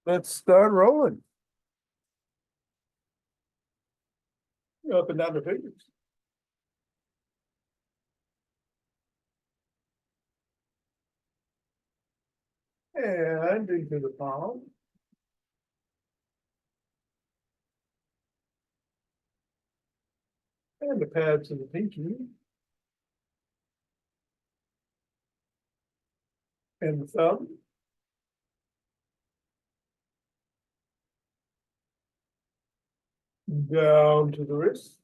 Let's start rolling. Up and down the fingers. And into the palm. And the pads of the pinky. And the thumb. Down to the wrist.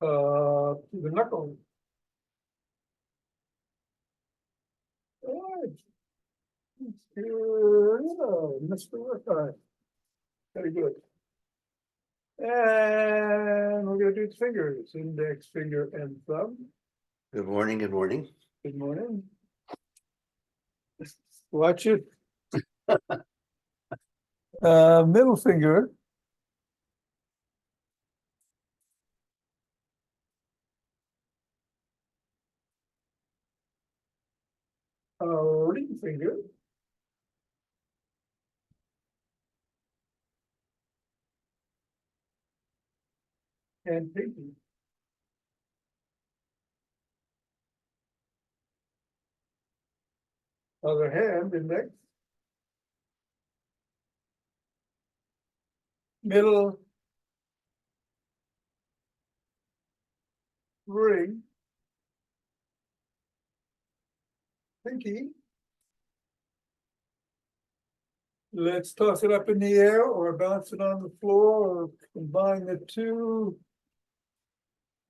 To the knuckle. All right. Here, Mr. Workeye. Very good. And we're going to do the fingers, index finger and thumb. Good morning, good morning. Good morning. Watch it. Middle finger. Ring finger. And pinky. Other hand, index. Middle. Ring. Pinky. Let's toss it up in the air or bounce it on the floor or combine the two.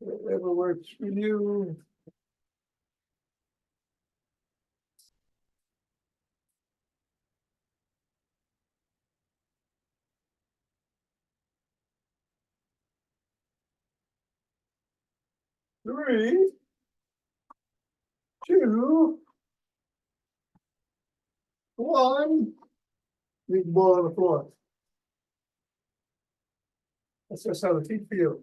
Whatever works for you. Three, two, one. Leave the ball on the floor. That's just how the feet feel.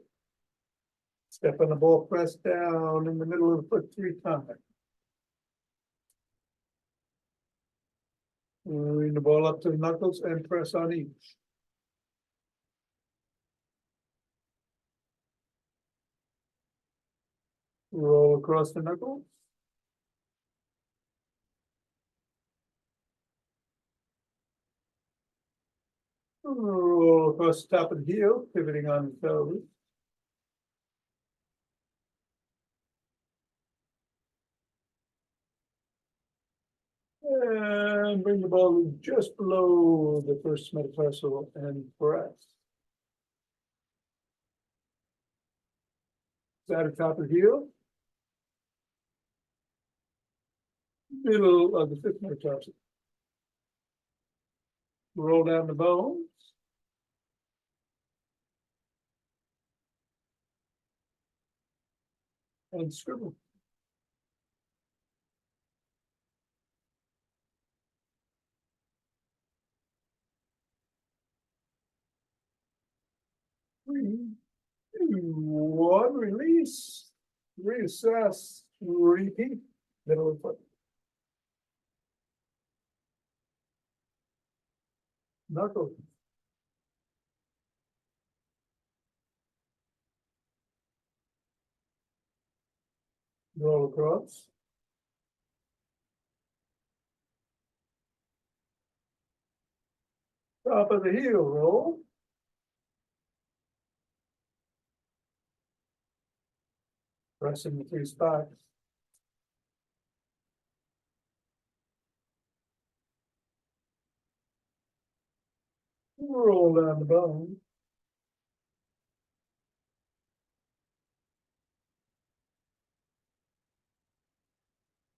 Step on the ball, press down in the middle of the foot 3 times. Bring the ball up to the knuckles and press on each. Roll across the knuckles. Roll across the top of the heel, pivoting on the toes. And bring the ball just below the first metatarsal and press. Side of top of the heel. Middle of the 5th metatarsal. Roll down the bones. And scribble. Three, two, one, release, reassess, repeat, middle of the foot. Knuckle. Roll across. Top of the heel roll. Pressing the 3 spots. Roll down the bone.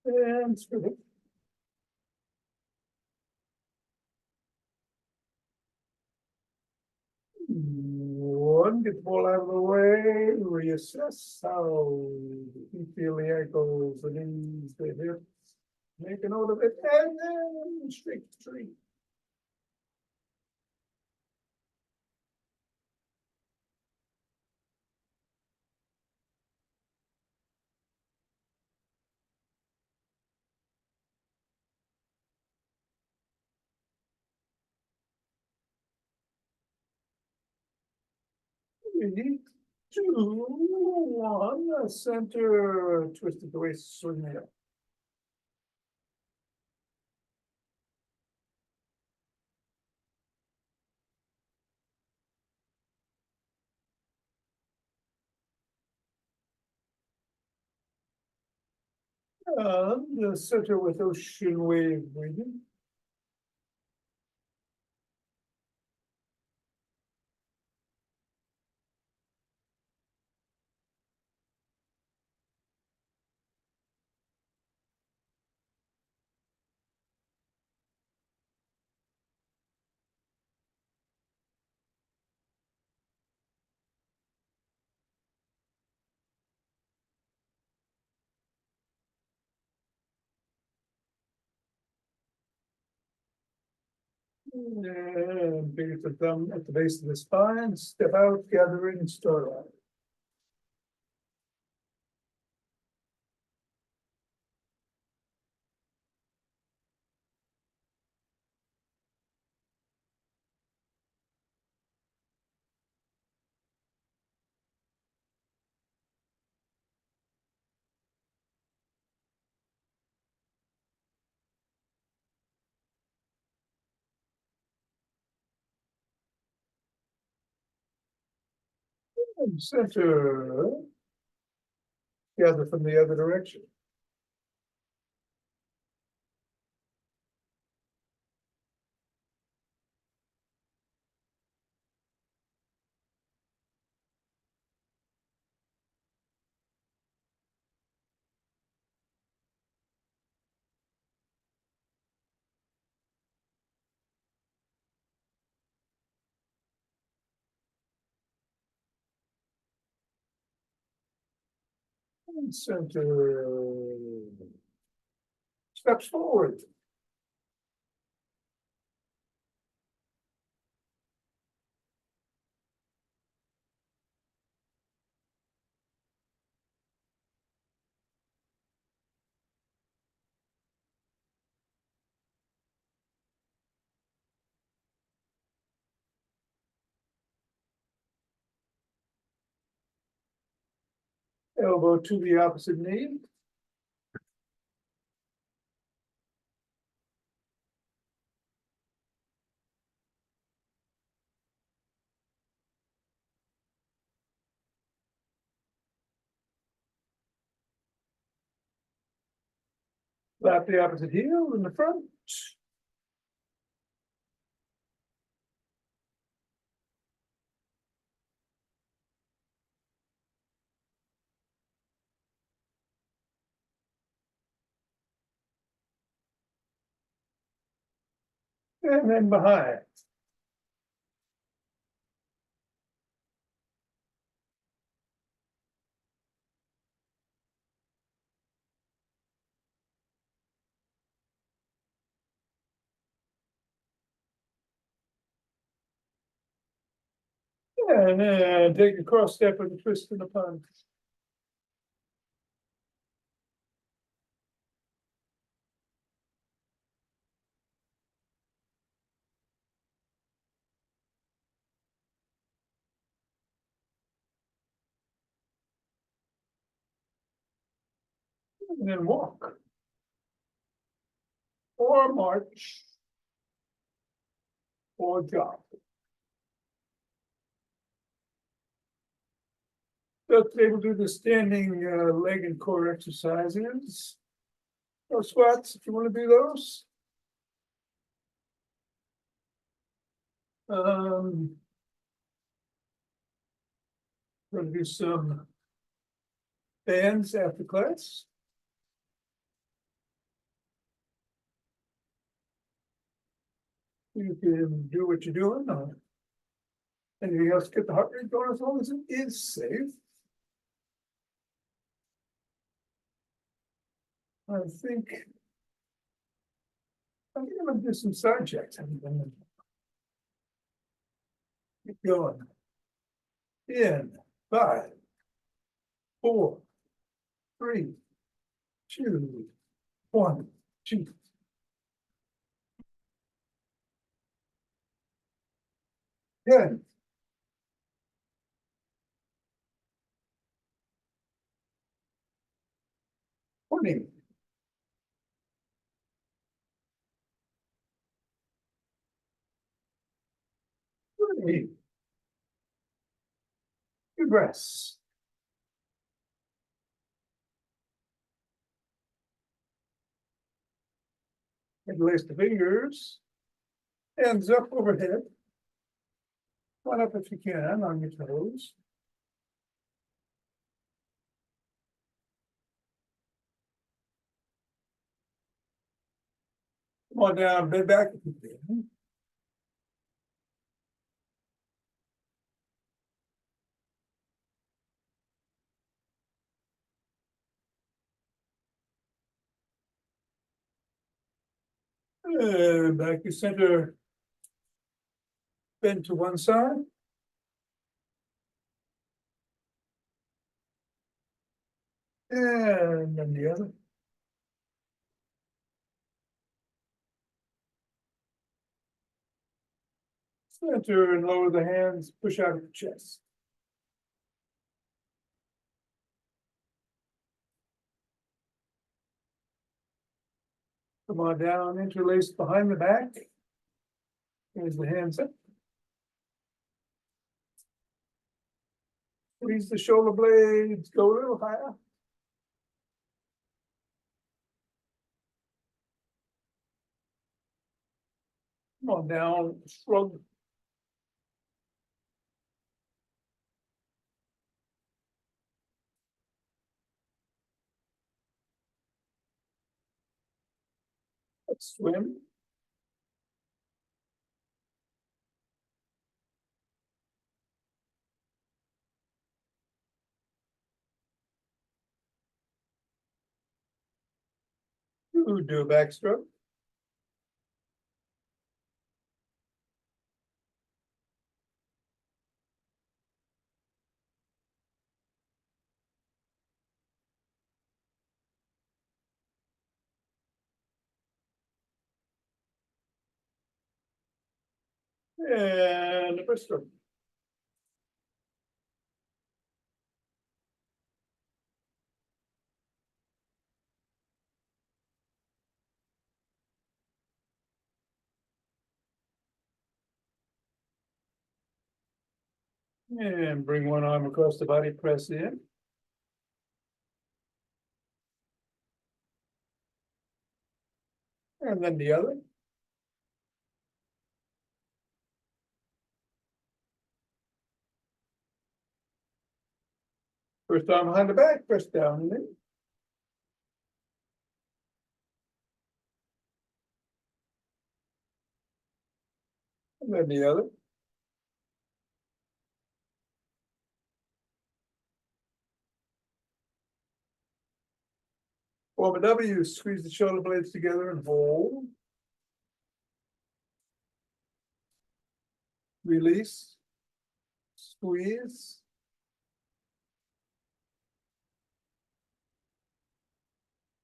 And scribble. One, get the ball out of the way, reassess how you feel the ankles, the knees, the hips. Make a note of it, and then straight to tree. 3, 2, 1, center, twisted the waist, swing it up. The center with ocean wave breathing. And big the thumb at the base of the spine, step out, gather in, start out. And center, gather from the other direction. And center, steps forward. Elbow to the opposite knee. Flap the opposite heel in the front. And then behind. And then take a cross step with a twist in the punch. And then walk. Or march. Or jog. So today we'll do the standing leg and core exercises. No squats if you want to do those. We're going to do some bands after class. You can do what you're doing. Anything else, get the heart rate going as long as it is safe. I think I'm gonna do some side checks. Keep going. In 5, 4, 3, 2, 1, 2. 10, 20. Hey, progress. Interlace the fingers. Hands up overhead. One up if you can on your toes. Come on down, bend back if you can. And back to center. Bend to one side. And then the other. Center and lower the hands, push out of the chest. Come on down, interlace behind the back. Here's the hands up. Squeeze the shoulder blades, go a little higher. Come on down, shrug. Let's swim. Do a backstroke. And a breaststroke. And bring one arm across the body, press in. And then the other. First arm behind the back, press down and in. And then the other. Form a W, squeeze the shoulder blades together and hold. Release. Squeeze.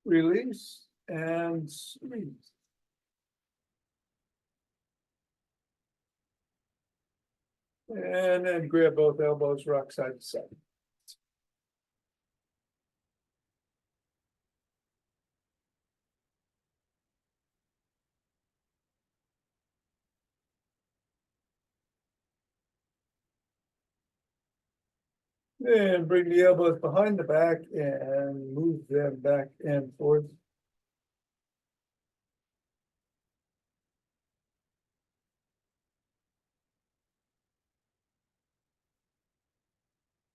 Release and squeeze. And then grab both elbows, rock side to side. And bring the elbows behind the back and move them back and forth.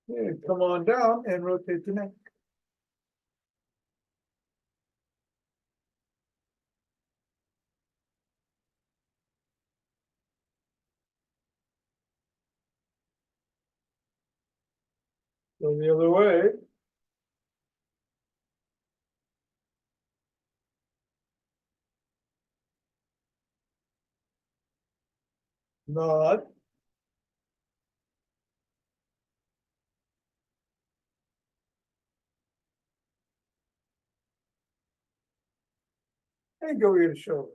And come on down and rotate the neck. Go the other way. Nod. And go ear to shoulder.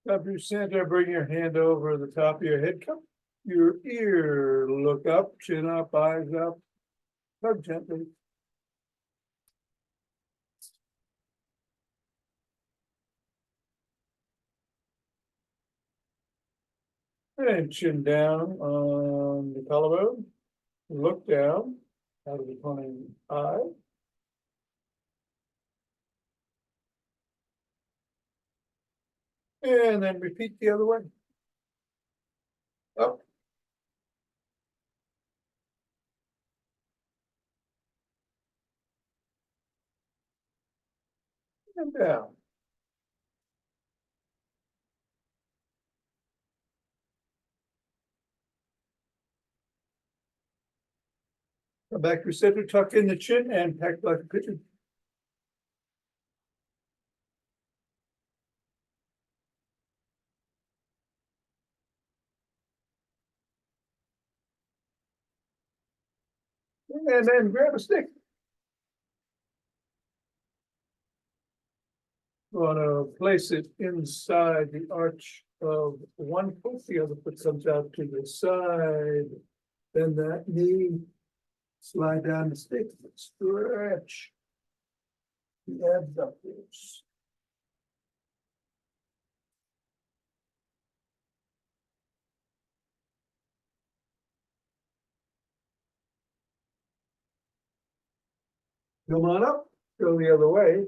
Up your center, bring your hand over the top of your head, cup your ear, look up, chin up, eyes up, hug gently. And chin down on the collarbone, look down out of the corner of the eye. And then repeat the other way. Up. And down. Come back to center, tuck in the chin and pack like a pigeon. And then grab a stick. Want to place it inside the arch of one foot, the other foot comes out to the side. Then that knee, slide down the stick, stretch the abductors. Come on up, go the other way.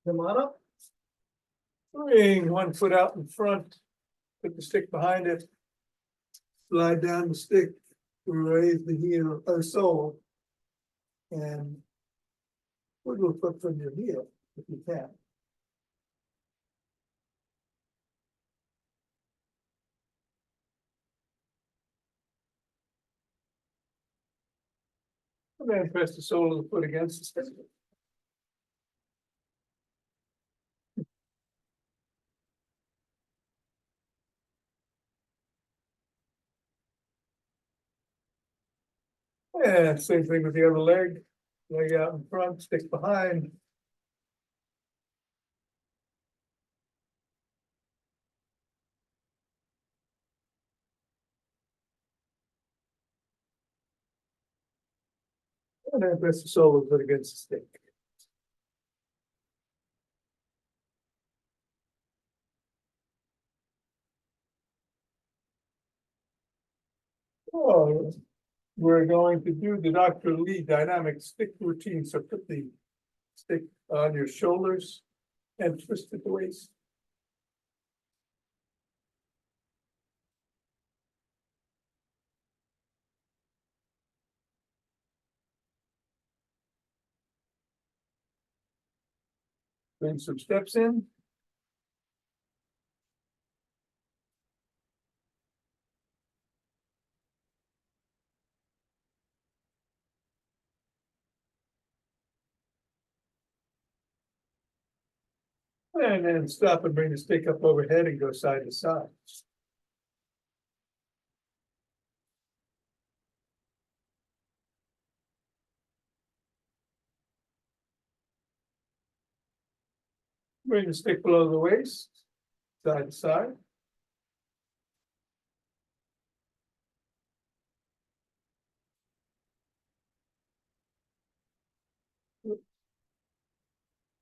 Come on up. Bring one foot out in front, put the stick behind it. Slide down the stick, raise the heel or sole. And wiggle the foot from your heel if you can. And then press the sole of the foot against the stick. And same thing with the other leg. Leg out in front, stick behind. And then press the sole of the foot against the stick. Oh, we're going to do the Dr. Lee dynamic stick routine. So put the stick on your shoulders and twist it the waist. Bring some steps in. And then stop and bring the stick up overhead and go side to side. Bring the stick below the waist, side to side.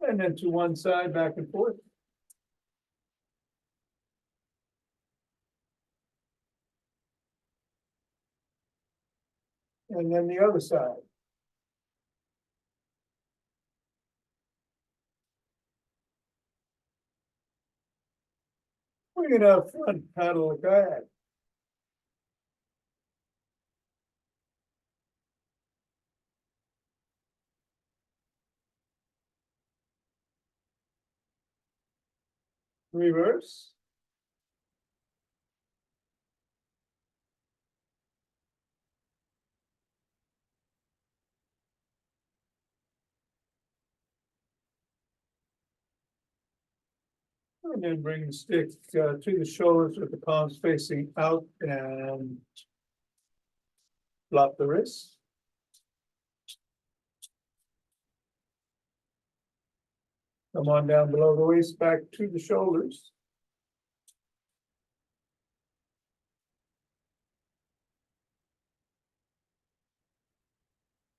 And then to one side, back and forth. And then the other side. Bring it out front, paddle a kayak. Reverse. And then bring the stick to the shoulders with the palms facing out and flop the wrist. Come on down below the waist, back to the shoulders.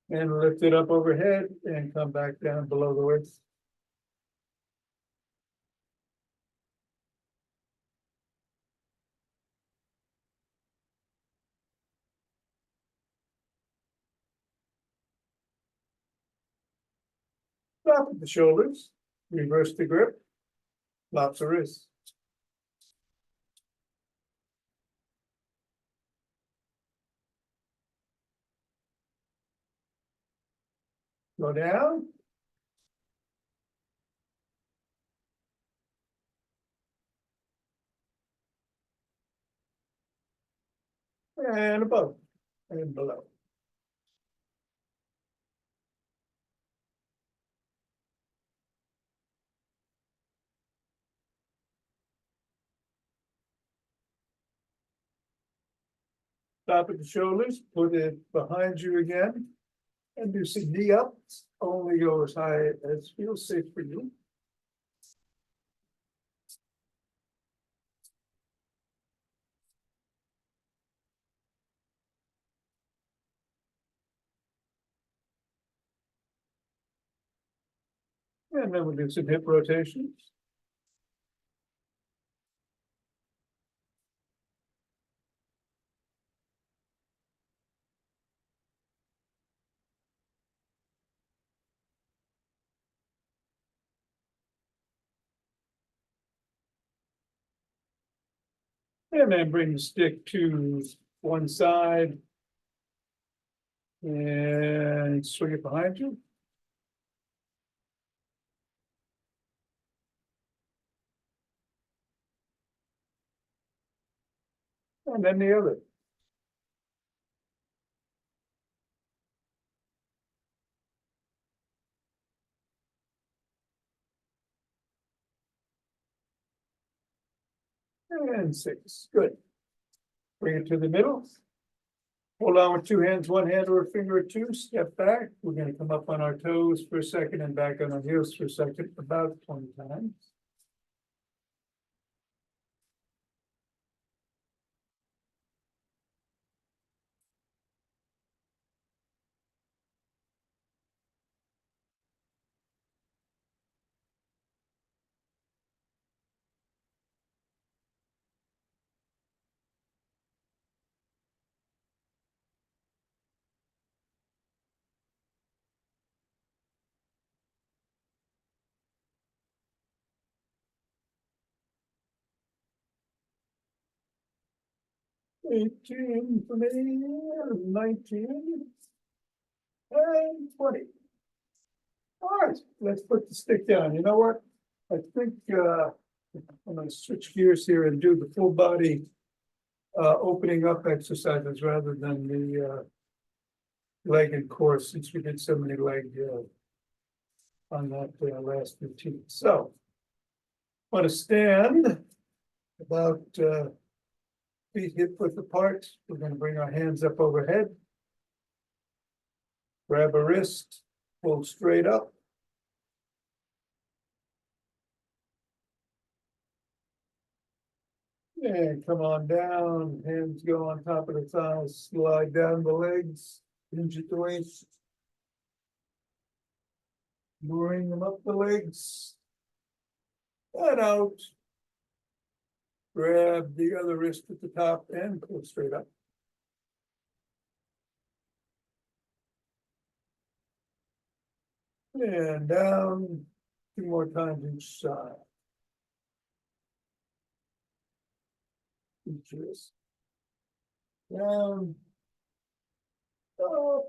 And lift it up overhead and come back down below the waist. Flop at the shoulders, reverse the grip, flop the wrist. Go down. And above and below. Top of the shoulders, put it behind you again. And do some knee ups, only go as high as feels safe for you. And then we'll do some hip rotations. And then bring the stick to one side. And swing it behind you. And then the other. And 6, good. Bring it to the middle. Hold on with 2 hands, 1 hand or a finger or 2, step back. We're gonna come up on our toes for a second and back on our heels for a second, about 20 times. Eighteen for me, 19, and 20. All right, let's put the stick down. You know what? I think I'm gonna switch gears here and do the full body opening up exercises rather than the leg and core, since we did so many leg on that last routine. So want to stand about feet hip width apart. We're going to bring our hands up overhead. Grab a wrist, pull straight up. And come on down, hands go on top of the thighs, slide down the legs, hinge at the waist. Bring them up the legs. And out. Grab the other wrist at the top and pull straight up. And down, 2 more times each side. Each wrist. Down. Up.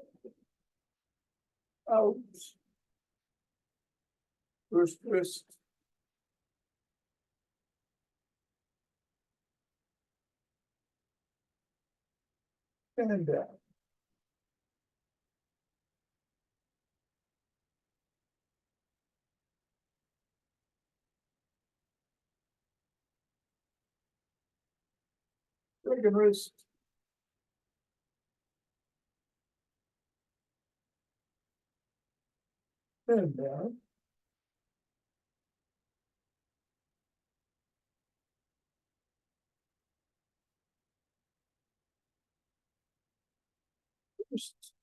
Out. First wrist. And down. Second wrist. And down. Wrist.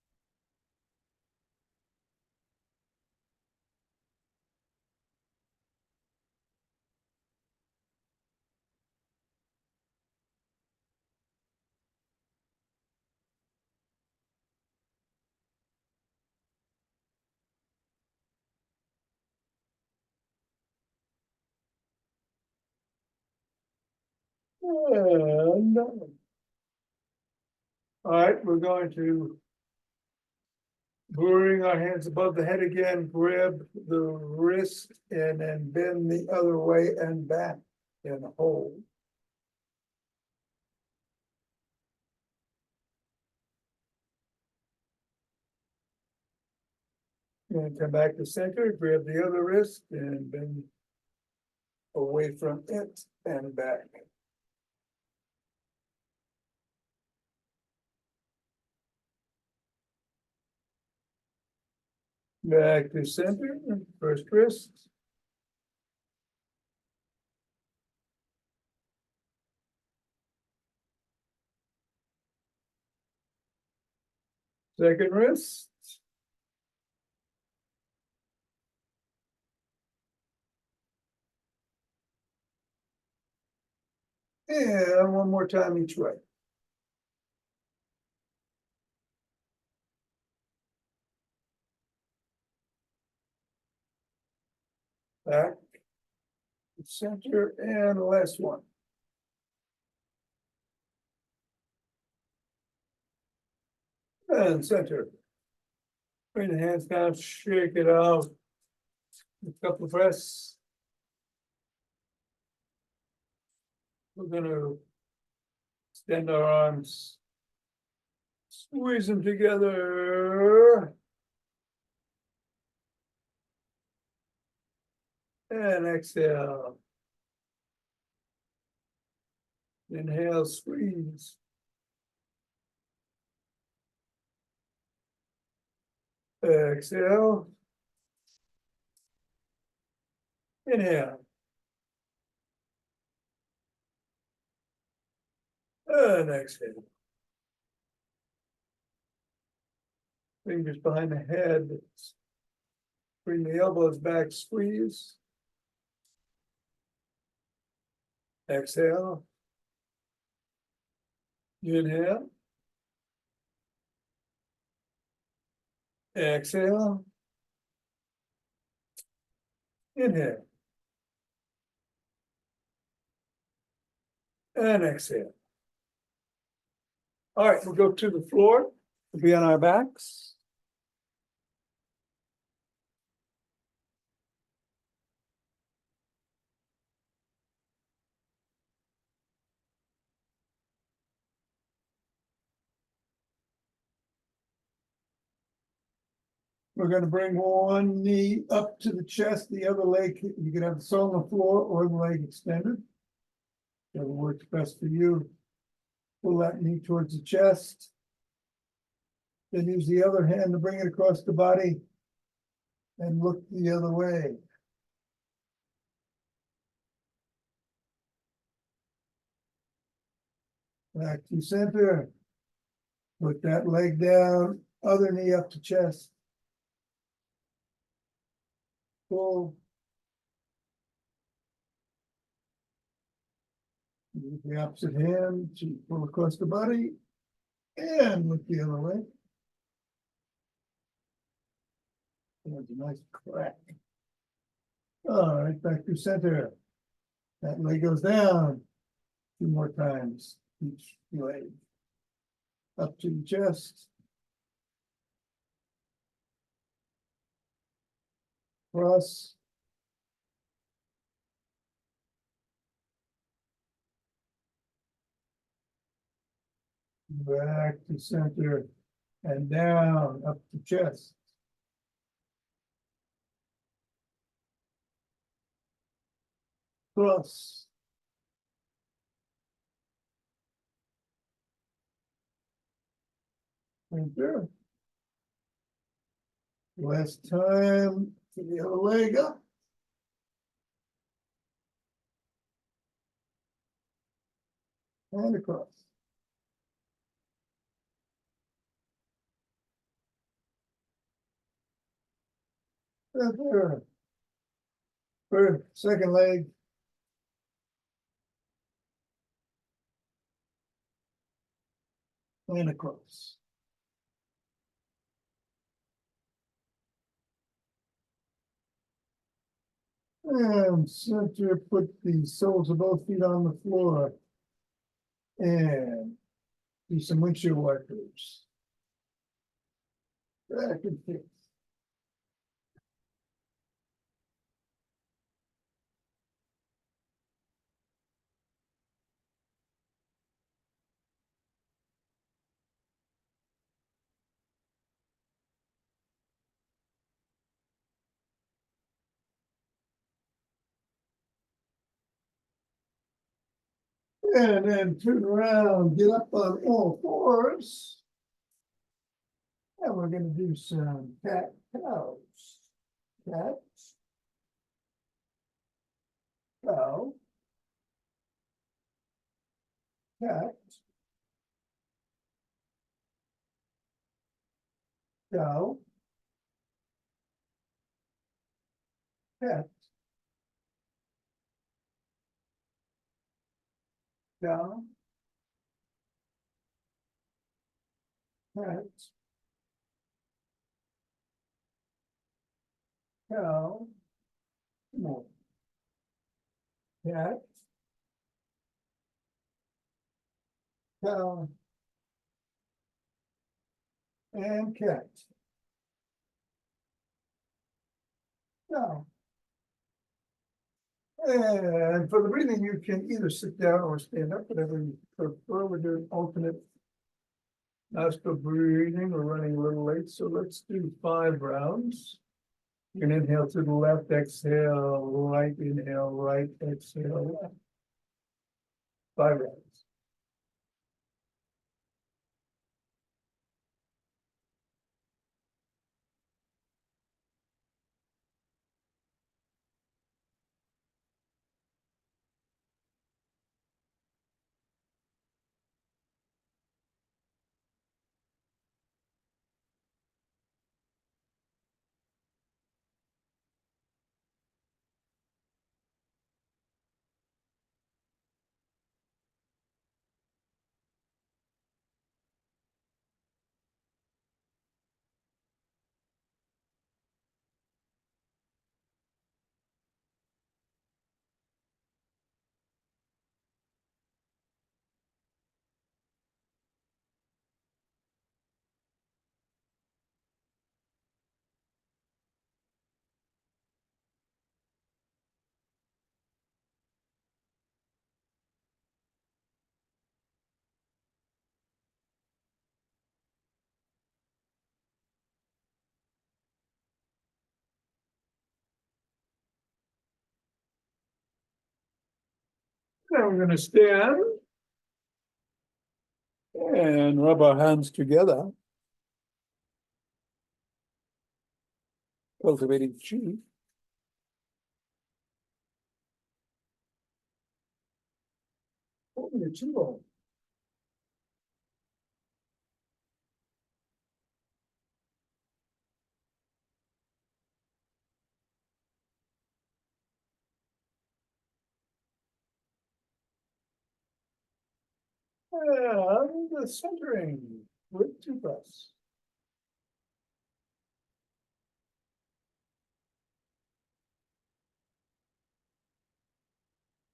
And down. All right, we're going to bring our hands above the head again, grab the wrist and then bend the other way and back and hold. And come back to center, grab the other wrist and bend away from it and back. Back to center, first wrist. Second wrist. And one more time each way. Back, center, and the last one. And center. Bring the hands down, shake it out. A couple of breaths. We're gonna extend our arms. Squeeze them together. And exhale. Inhale, squeeze. Exhale. Inhale. And exhale. Fingers behind the head. Bring the elbows back, squeeze. Exhale. Inhale. Exhale. Inhale. And exhale. All right, we'll go to the floor. We'll be on our backs. We're gonna bring one knee up to the chest, the other leg, you can have the sole on the floor or the leg extended. Whatever works best for you. Pull that knee towards the chest. Then use the other hand to bring it across the body. And look the other way. Back to center. Put that leg down, other knee up to chest. Pull. Use the opposite hand to pull across the body. And look the other way. There's a nice crack. All right, back to center. That leg goes down. 2 more times each leg. Up to the chest. Cross. Back to center and down up to chest. Cross. Right there. Last time to the other leg up. And across. Right there. Third, second leg. And across. And center, put the soles of both feet on the floor. And do some windshield wipers. Back and forth. And then turn around, get up on all fours. And we're gonna do some cat cows. Cat. Cow. Cat. Cow. Cat. Cow. Cat. Cow. More. Cat. Cow. And cat. Cow. And for the breathing, you can either sit down or stand up, whatever you prefer. We're doing alternate nostril breathing. We're running a little late, so let's do 5 rounds. You can inhale to the left, exhale, right, inhale, right, exhale, left. 5 rounds. Now we're going to stand and rub our hands together, cultivating chi. Open your chi bone. And the centering with 2 breaths.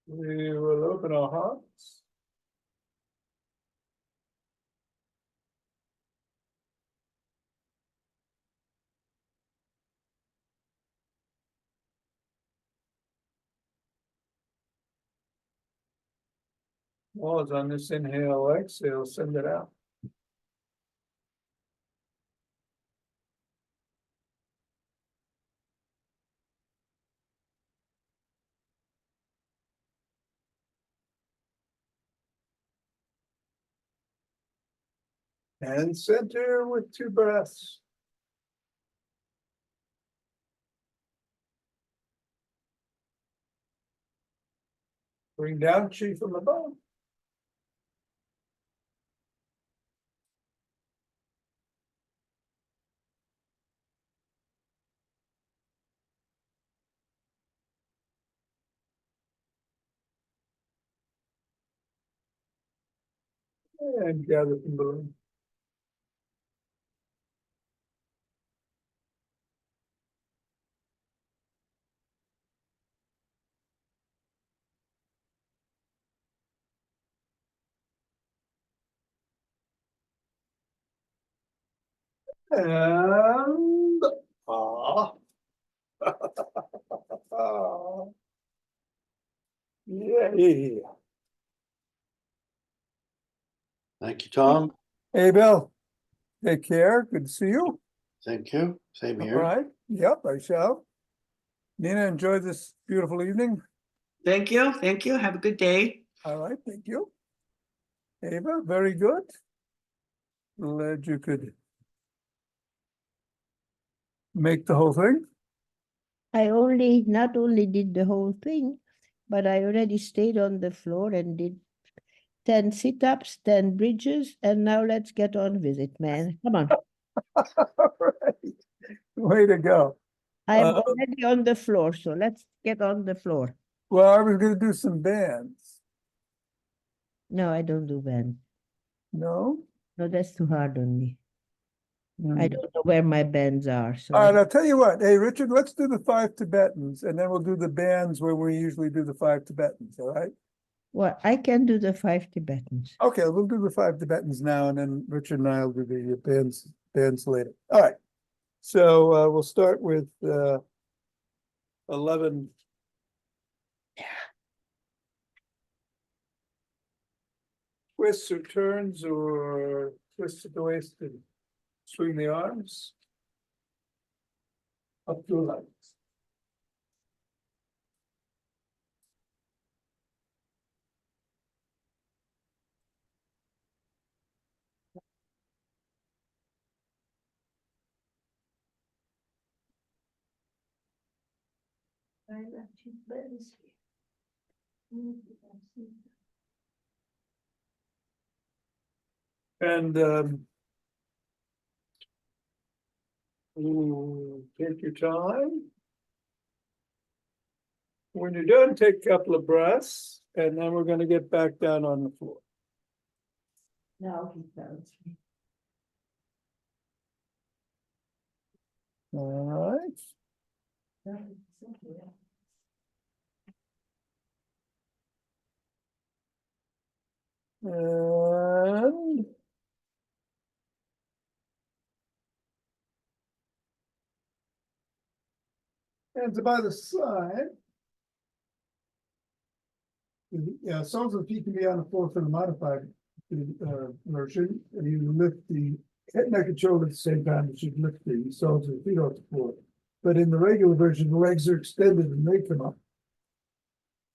We will open our hearts. Pause on this inhale, exhale, send it out. And center with 2 breaths. Bring down chi from above. And gather from below. And ah. Yay. Thank you, Tom. Hey, Bill. Take care. Good to see you. Thank you. Same All here. right. Yep, I shall. Nina, enjoy this beautiful evening. Thank you. Thank you. Have a good day. All right, thank you. Ava, very good. Glad you could make the whole thing. I not only did the whole thing, but I already stayed on the floor and did 10 sit-ups, 10 bridges, and now let's get on with it, man. Come on. All right. Way to go. I'm Uh, already on the floor, so let's get on the floor. Well, I was gonna do some bands. No, I don't do band. No? No, that's too hard on me. I Hmm. don't know where my bands are, so All right, I'll tell you what. Hey, Richard, let's do the 5 Tibetans, and then we'll do the bands where we usually do the 5 Tibetans, all right? well, I can do the 5 Tibetans. Okay, we'll do the 5 Tibetans now, and then Richard and I will do the bands later. All right. So we'll start with 11. Twists or turns or twists at the waist and swing the arms. Up to 11. And take your time. When you're done, take a couple of breaths, and then we're going to get back down on the floor. Now he tells me. All right. And hands by the side. Yeah, soles of the feet can be on the floor for the modified version. And you lift the head, neck, and shoulder at the same time as you lift the soles of the feet off the floor. But in the regular version, the legs are extended and they come up.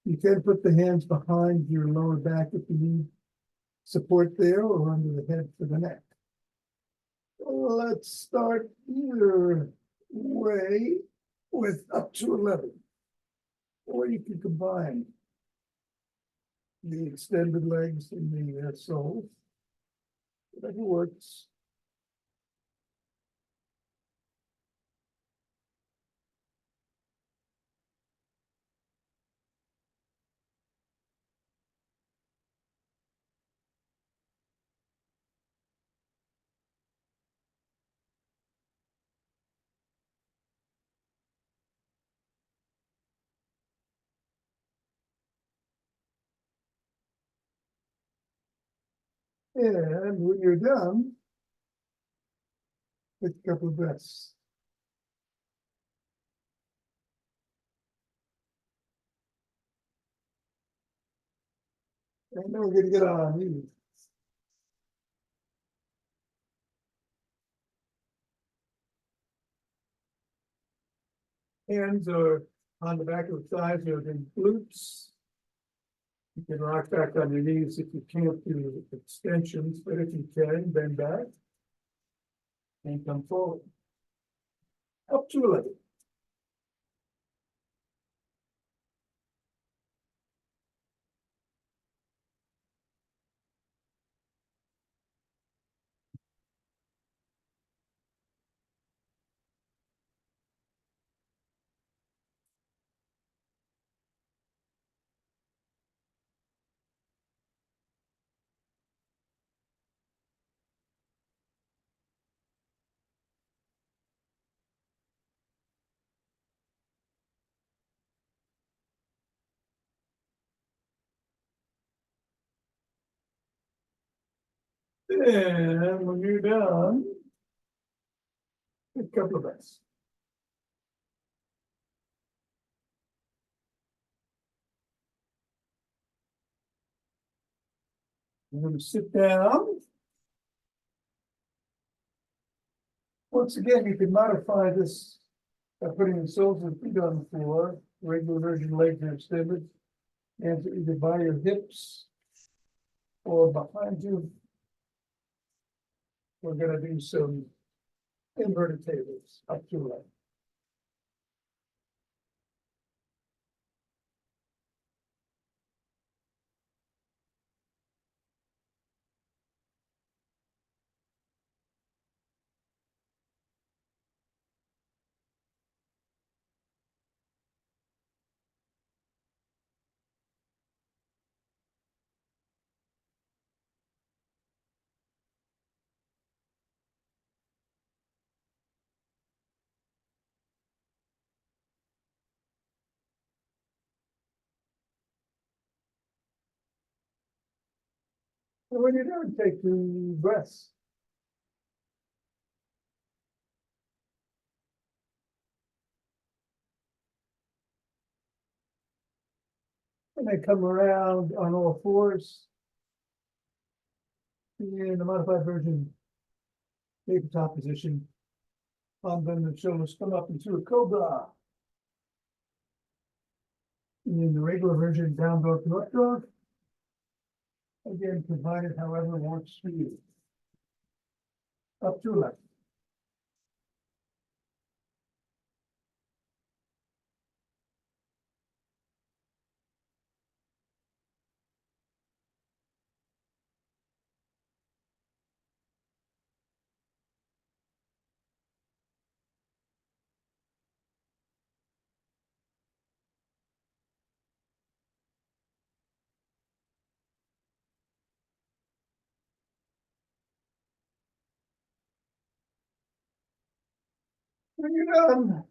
You can put the hands behind your lower back if you need support there or under the head for the neck. Let's start either way with up to 11. Or you can combine the extended legs and the soles. Whatever works. And when you're done, take a couple of breaths. And then we're going to get on our knees. Hands are on the back of the thighs, or the glutes. You can rock back on your knees if you can't do extensions, but if you can, bend back. And come forward. Up to 11. And when you're done, a couple of breaths. I'm going to sit down. Once again, you can modify this by putting the soles of the feet on the floor. Regular version legs are extended. Hands are either by your hips or behind you. We're going to do some inverted tables up to 11. And when you're done, take 2 breaths. And then come around on all fours. In the modified version, tabletop position. Palms under the shoulders, come up into a cobra. In the regular version, down dog to up dog. Again, provided however works for you. Up to 11. When you're done,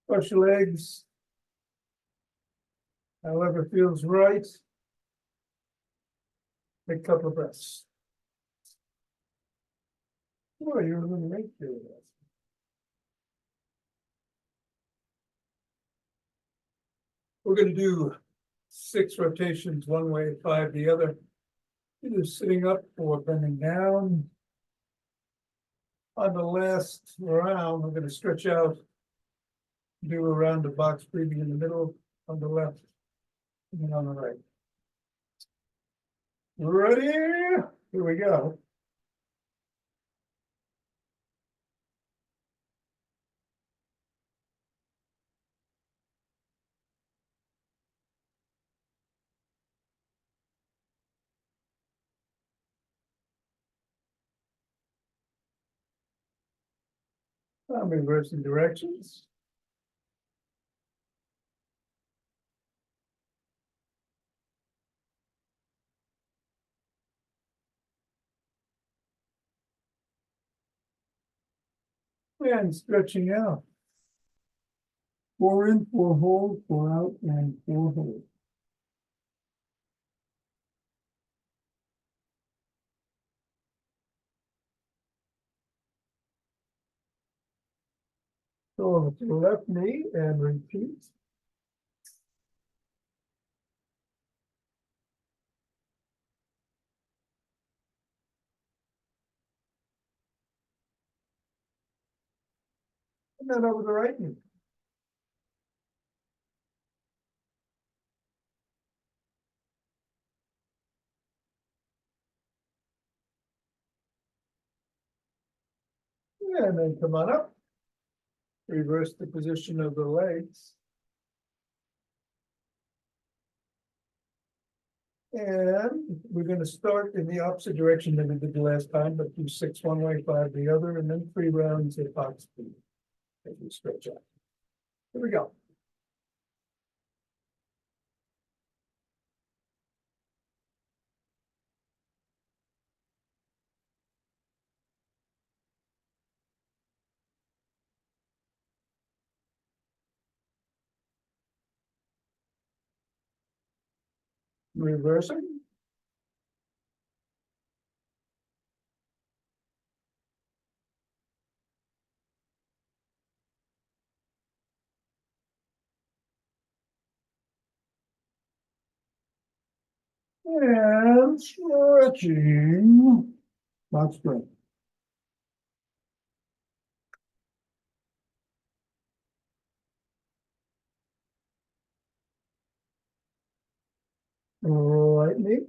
brush your legs. However feels right. Take a couple of breaths. Boy, you're a little late there. We're going to do 6 rotations one way, 5 the other. Either sitting up or bending down. On the last round, we're going to stretch out, do a round of box breathing in the middle on the left, and then on the right. Ready? Here we go. I'm reversing directions. And stretching out. 4 in, 4 hold, 4 out, and 4 hold. So over to the left knee and repeat. And then over the right knee. And then come on up. Reverse the position of the legs. And we're gonna start in the opposite direction than we did the last time, but do 6 one way, 5 the other, and then 3 rounds at box speed. As we stretch out. Here we go. Reversing. And stretching. Box break. Right knee.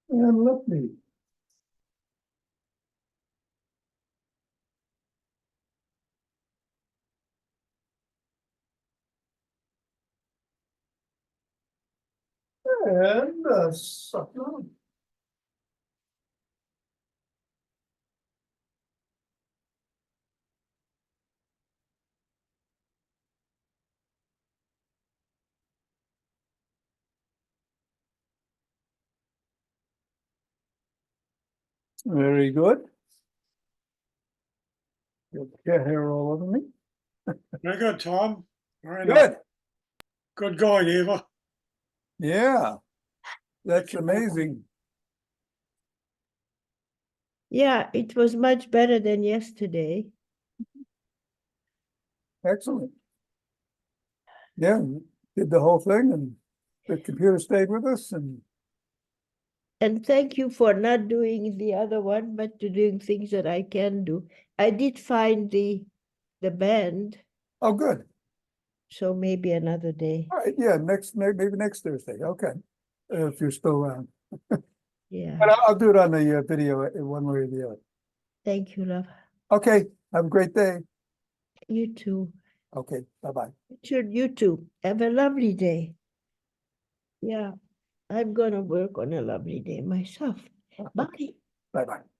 And left knee. And suck on. Very good. Got cat hair all over me. Very good, Tom. Very nice. Good. Good going, Eva. Yeah. That's amazing. Yeah, it was much better than yesterday. Excellent. Yeah, did the whole thing and the computer stayed with us and And thank you for not doing the other one, but to doing things that I can do. I did find the band, oh, good. so maybe another day. All right, yeah, maybe next Thursday. Okay. If you're still around. Yeah. But I'll do it on the video one way or the other. Thank you, love. Okay, have a great day. You too. Okay, bye-bye. Richard, you too. Have a lovely day. Yeah, I'm gonna work on a lovely day myself. Bye. Bye-bye.